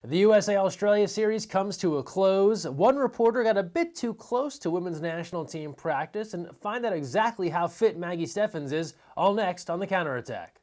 The USA-Australia series comes to a close. One reporter got a bit too close to women's national team practice, and find out exactly how fit Maggie Steffens is, all next on The Counterattack.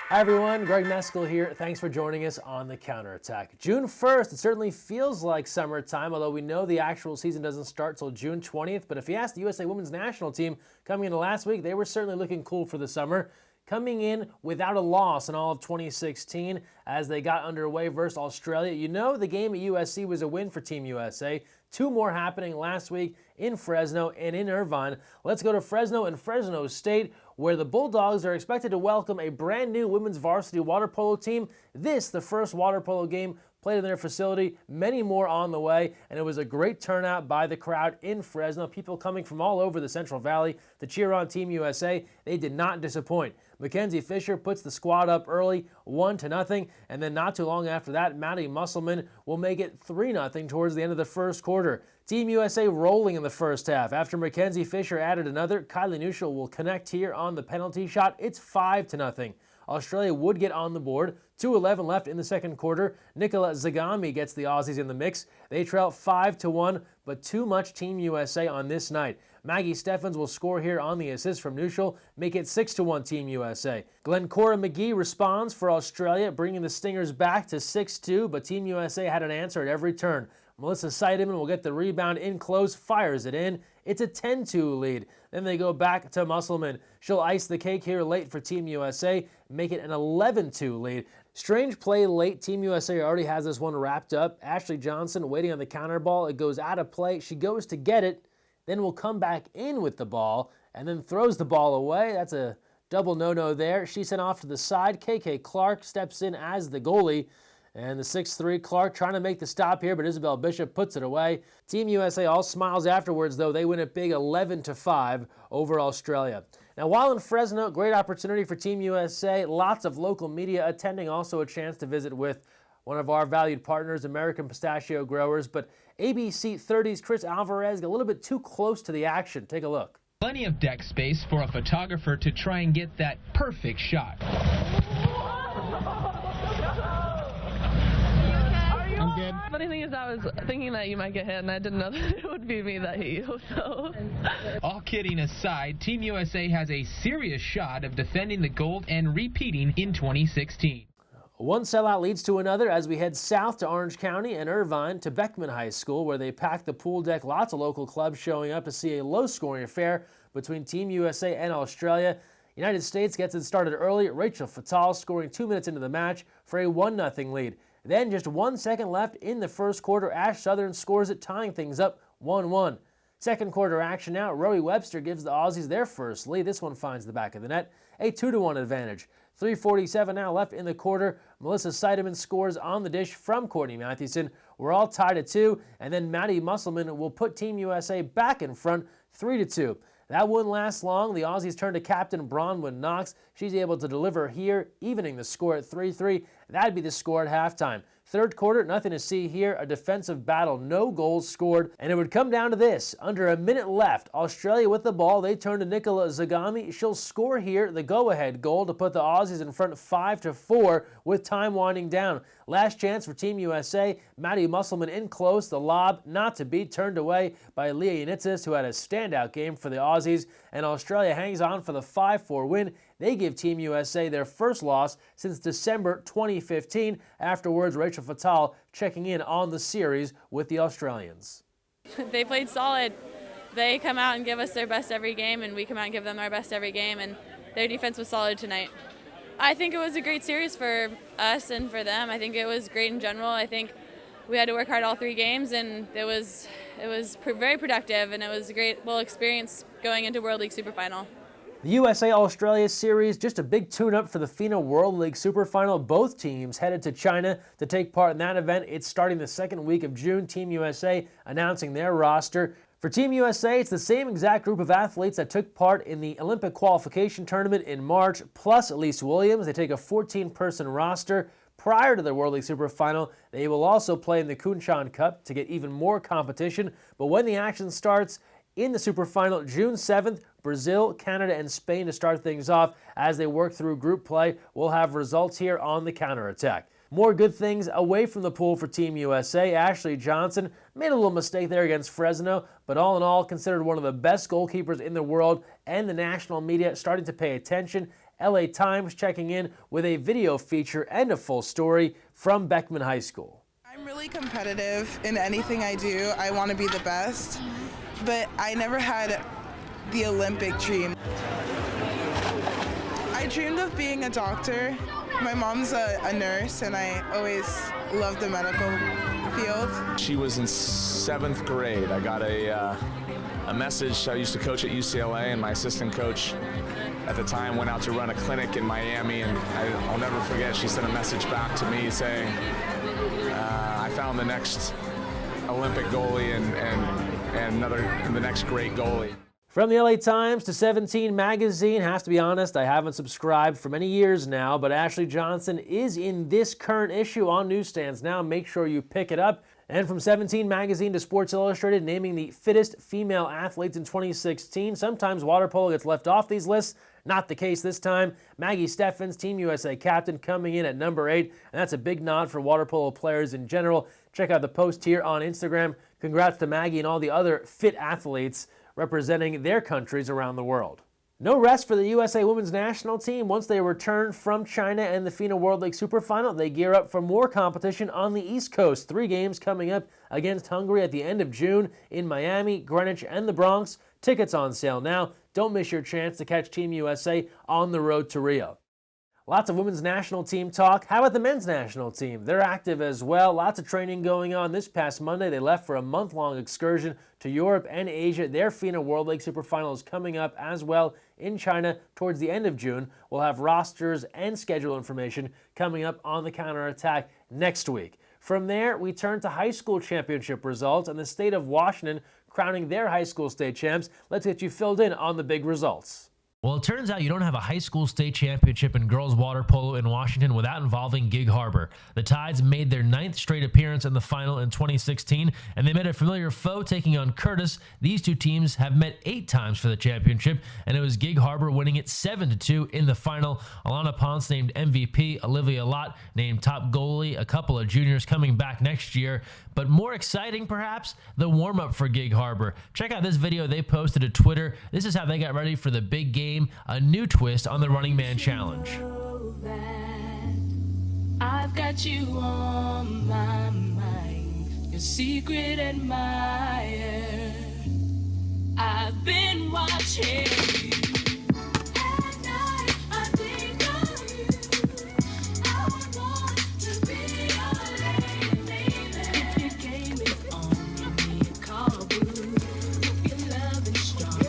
Hi everyone, Greg Mescall here. Thanks for joining us on The Counterattack. June 1st, it certainly feels like summertime, although we know the actual season doesn't start till June 20th. But if you ask the USA women's national team coming into last week, they were certainly looking cool for the summer. Coming in without a loss in all of 2016 as they got underway versus Australia. You know the game at USC was a win for Team USA. Two more happening last week in Fresno and in Irvine. Let's go to Fresno and Fresno State, where the Bulldogs are expected to welcome a brand new women's varsity water polo team. This, the first water polo game played in their facility, many more on the way, and it was a great turnout by the crowd in Fresno. People coming from all over the Central Valley to cheer on Team USA. They did not disappoint. Mackenzie Fisher puts the squad up early, 1-0, and then not too long after that, Maddie Musselman will make it 3-0 towards the end of the first quarter. Team USA rolling in the first half. After Mackenzie Fisher added another, Kylie Nuschel will connect here on the penalty shot. It's 5-0. Australia would get on the board. 2:11 left in the second quarter. Nicola Zagami gets the Aussies in the mix. They trail 5-1, but too much Team USA on this night. Maggie Steffens will score here on the assist from Nuschel, make it 6-1 Team USA. Glencora McGee responds for Australia, bringing the Stingers back to 6-2, but Team USA had an answer at every turn. Melissa Seidemann will get the rebound in close, fires it in. It's a 10-2 lead. Then they go back to Musselman. She'll ice the cake here late for Team USA, make it an 11-2 lead. Strange play late. Team USA already has this one wrapped up. Ashley Johnson waiting on the counter ball. It goes out of play. She goes to get it, then will come back in with the ball, and then throws the ball away. That's a double no-no there. She's sent off to the side. KK Clark steps in as the goalie. And the 6'3", Clark trying to make the stop here, but Isabel Bishop puts it away. Team USA all smiles afterwards, though. They win it big 11-5 over Australia. Now, while in Fresno, great opportunity for Team USA. Lots of local media attending, also a chance to visit with one of our valued partners, American Pistachio Growers. But ABC 30's Chris Alvarez got a little bit too close to the action. Take a look. Plenty of deck space for a photographer to try and get that perfect shot. I'm good. Funny thing is, I was thinking that you might get hit, and I didn't know that it would be me that hit you, so. All kidding aside, Team USA has a serious shot of defending the gold and repeating in 2016. One sellout leads to another as we head south to Orange County and Irvine to Beckman High School, where they pack the pool deck. Lots of local clubs showing up to see a low-scoring affair between Team USA and Australia. United States gets it started early. Rachel Fatal scoring 2 minutes into the match for a 1-0 lead. Then just 1 second left in the first quarter, Ash Southern scores it, tying things up 1-1. Second quarter action now, Rowie Webster gives the Aussies their first lead. This one finds the back of the net, a 2-1 advantage. 3:47 now left in the quarter. Melissa Seidemann scores on the dish from Courtney Mathewson. We're all tied at 2, and then Maddie Musselman will put Team USA back in front 3-2. That wouldn't last long. The Aussies turn to captain Bronwyn Knox. She's able to deliver here, evening the score at 3-3. That'd be the score at halftime. Third quarter, nothing to see here. A defensive battle, no goals scored. And it would come down to this. Under a minute left, Australia with the ball. They turn to Nicola Zagami. She'll score here the go-ahead goal to put the Aussies in front 5-4 with time winding down. Last chance for Team USA. Maddie Musselman in close. The lob not to be turned away by Leah Yanitsis, who had a standout game for the Aussies. And Australia hangs on for the 5-4 win. They give Team USA their first loss since December 2015. Afterwards, Rachel Fatal checking in on the series with the Australians. They played solid. They come out and give us their best every game, and we come out and give them our best every game, and their defense was solid tonight. I think it was a great series for us and for them. I think it was great in general. I think we had to work hard all 3 games, and it was very productive, and it was a great experience going into World League Super Final. The USA-Australia series, just a big tune-up for the FINA World League Super Final. Both teams headed to China to take part in that event. It's starting the second week of June. Team USA announcing their roster. For Team USA, it's the same exact group of athletes that took part in the Olympic qualification tournament in March, plus Elise Williams. They take a 14-person roster. Prior to the World League Super Final, they will also play in the Kunshan Cup to get even more competition. But when the action starts, in the Super Final June 7th. Brazil, Canada, and Spain to start things off as they work through group play. We'll have results here on the counterattack. More good things away from the pool for Team USA. Ashley Johnson made a little mistake there against Fresno, but all in all, considered one of the best goalkeepers in the world, and the national media starting to pay attention. LA Times checking in with a video feature and a full story from Beckman High School. I'm really competitive in anything I do. I want to be the best, but I never had the Olympic dream. I dreamed of being a doctor. My mom's a nurse, and I always loved the medical field. She was in 7th grade. I got a message. I used to coach at UCLA, and my assistant coach at the time went out to run a clinic in Miami, and I'll never forget, she sent a message back to me saying, I found the next Olympic goalie and the next great goalie. From the LA Times to 17 Magazine, have to be honest, I haven't subscribed for many years now, but Ashley Johnson is in this current issue on newsstands now. Make sure you pick it up. And from 17 Magazine to Sports Illustrated, naming the fittest female athletes in 2016. Sometimes water polo gets left off these lists. Not the case this time. Maggie Steffens, Team USA captain, coming in at number 8, and that's a big nod for water polo players in general. Check out the post here on Instagram. Congrats to Maggie and all the other fit athletes representing their countries around the world. No rest for the USA women's national team. Once they return from China and the FINA World League Super Final, they gear up for more competition on the East Coast. 3 games coming up against Hungary at the end of June in Miami, Greenwich, and the Bronx. Tickets on sale now. Don't miss your chance to catch Team USA on the road to Rio. Lots of women's national team talk. How about the men's national team? They're active as well. Lots of training going on. This past Monday, they left for a month-long excursion to Europe and Asia. Their FINA World League Super Final is coming up as well in China towards the end of June. We'll have rosters and schedule information coming up on the counterattack next week. From there, we turn to high school championship results and the state of Washington crowning their high school state champs. Let's get you filled in on the big results. Well, it turns out you don't have a high school state championship in girls water polo in Washington without involving Gig Harbor. The Tides made their 9th straight appearance in the final in 2016, and they met a familiar foe taking on Curtis. These two teams have met 8 times for the championship, and it was Gig Harbor winning it 7-2 in the final. Alana Ponce named MVP, Olivia Lott named top goalie, a couple of juniors coming back next year. But more exciting, perhaps, the warm-up for Gig Harbor. Check out this video they posted to Twitter. This is how they got ready for the big game, a new twist on the Running Man Challenge. I've got you on my mind, your secret admirer. I've been watching you. At night, I think of you. I want to be your lady, baby. If you gave me on, give me a call, boo. If your love is strong.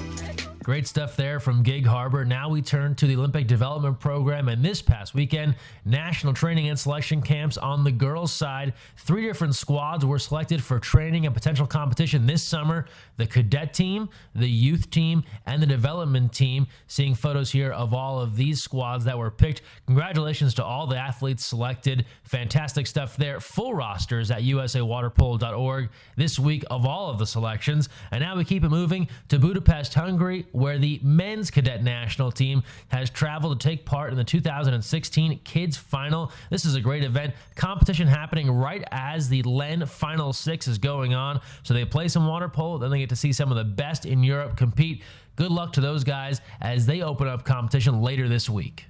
Great stuff there from Gig Harbor. Now we turn to the Olympic Development Program, and this past weekend, national training and selection camps on the girls' side. 3 different squads were selected for training and potential competition this summer. The cadet team, the youth team, and the development team. Seeing photos here of all of these squads that were picked. Congratulations to all the athletes selected. Fantastic stuff there. Full rosters at usawaterpolo.org this week of all of the selections. And now we keep it moving to Budapest, Hungary, where the men's cadet national team has traveled to take part in the 2016 Kids Final. This is a great event. Competition happening right as the LEN Final 6 is going on. So they play some water polo, then they get to see some of the best in Europe compete. Good luck to those guys as they open up competition later this week.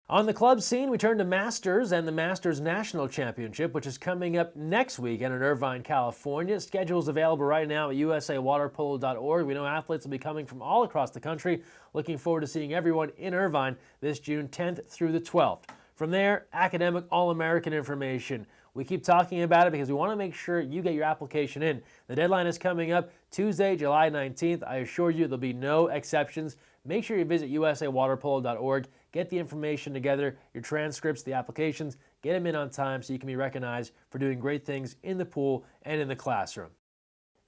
On the club scene, we turn to Masters and the Masters National Championship, which is coming up next weekend in Irvine, California. Schedules available right now at usawaterpolo.org. We know athletes will be coming from all across the country. Looking forward to seeing everyone in Irvine this June 10th through the 12th. From there, academic All-American information. We keep talking about it because we want to make sure you get your application in. The deadline is coming up Tuesday, July 19th. I assure you there'll be no exceptions. Make sure you visit usawaterpolo.org. Get the information together, your transcripts, the applications, get them in on time so you can be recognized for doing great things in the pool and in the classroom.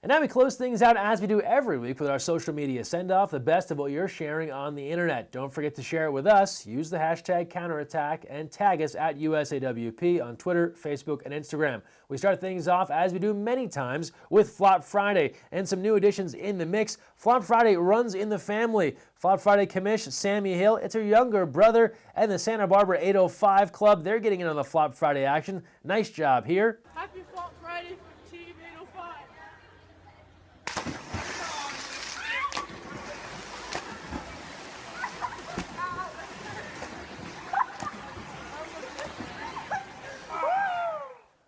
And now we close things out as we do every week with our social media send-off, the best of what you're sharing on the internet. Don't forget to share it with us. Use the hashtag counterattack and tag us at USAWP on Twitter, Facebook, and Instagram. We start things off, as we do many times, with Flop Friday and some new additions in the mix. Flop Friday runs in the family. Flop Friday commish Sammy Hill, it's her younger brother, and the Santa Barbara 805 Club. They're getting in on the Flop Friday action. Nice job here. Happy Flop Friday, Team 805.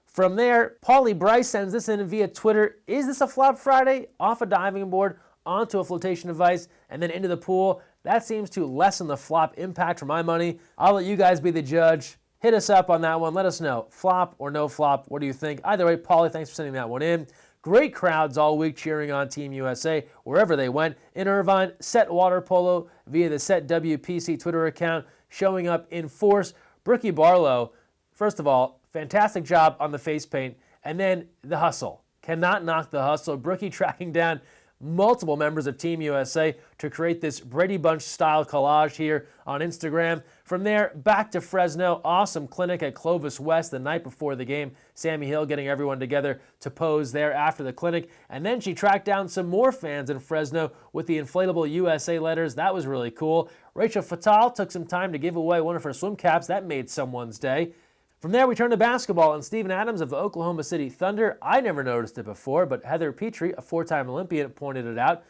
From there, Paulie Bryce sends this in via Twitter. Is this a Flop Friday? Off a diving board, onto a flotation device, and then into the pool. That seems to lessen the flop impact for my money. I'll let you guys be the judge. Hit us up on that one. Let us know. Flop or no flop? What do you think? Either way, Paulie, thanks for sending that one in. Great crowds all week cheering on Team USA wherever they went. In Irvine, Set Water Polo via the Set WPC Twitter account showing up in force. Brookie Barlow, first of all, fantastic job on the face paint, and then the hustle. Cannot knock the hustle. Brookie tracking down multiple members of Team USA to create this Brady Bunch style collage here on Instagram. From there, back to Fresno. Awesome clinic at Clovis West the night before the game. Sammy Hill getting everyone together to pose there after the clinic. And then she tracked down some more fans in Fresno with the inflatable USA letters. That was really cool. Rachel Fatal took some time to give away one of her swim caps. That made someone's day. From there, we turn to basketball, and Steven Adams of the Oklahoma City Thunder. I never noticed it before, but Heather Petrie, a four-time Olympian, pointed it out.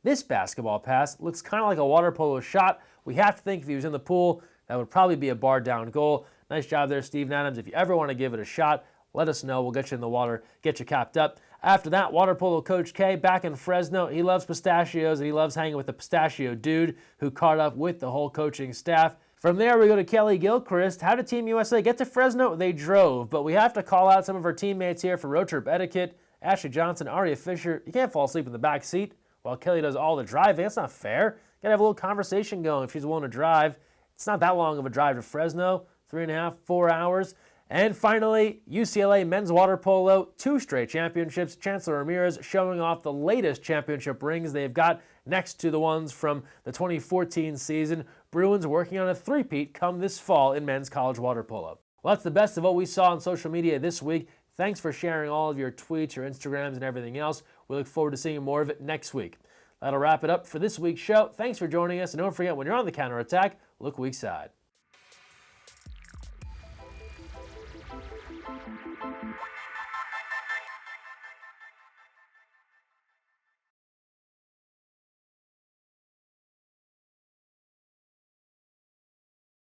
This basketball pass looks kind of like a water polo shot. We have to think if he was in the pool, that would probably be a bar-down goal. Nice job there, Steven Adams. If you ever want to give it a shot, let us know. We'll get you in the water, get you capped up. After that, water polo coach K back in Fresno. He loves pistachios, and he loves hanging with the pistachio dude who caught up with the whole coaching staff. From there, we go to Kelly Gilchrist. How did Team USA get to Fresno? They drove, but we have to call out some of our teammates here for road trip etiquette. Ashley Johnson, Aria Fisher. You can't fall asleep in the back seat while Kelly does all the driving. That's not fair. Gotta have a little conversation going if she's willing to drive. It's not that long of a drive to Fresno, 3.5, 4 hours. And finally, UCLA men's water polo, 2 straight championships. Chancellor Ramirez showing off the latest championship rings they've got next to the ones from the 2014 season. Bruins working on a three-peat come this fall in men's college water polo. Well, that's the best of what we saw on social media this week. Thanks for sharing all of your tweets, your Instagrams, and everything else. We look forward to seeing more of it next week. That'll wrap it up for this week's show. Thanks for joining us, and don't forget, when you're on the counterattack, look weak side.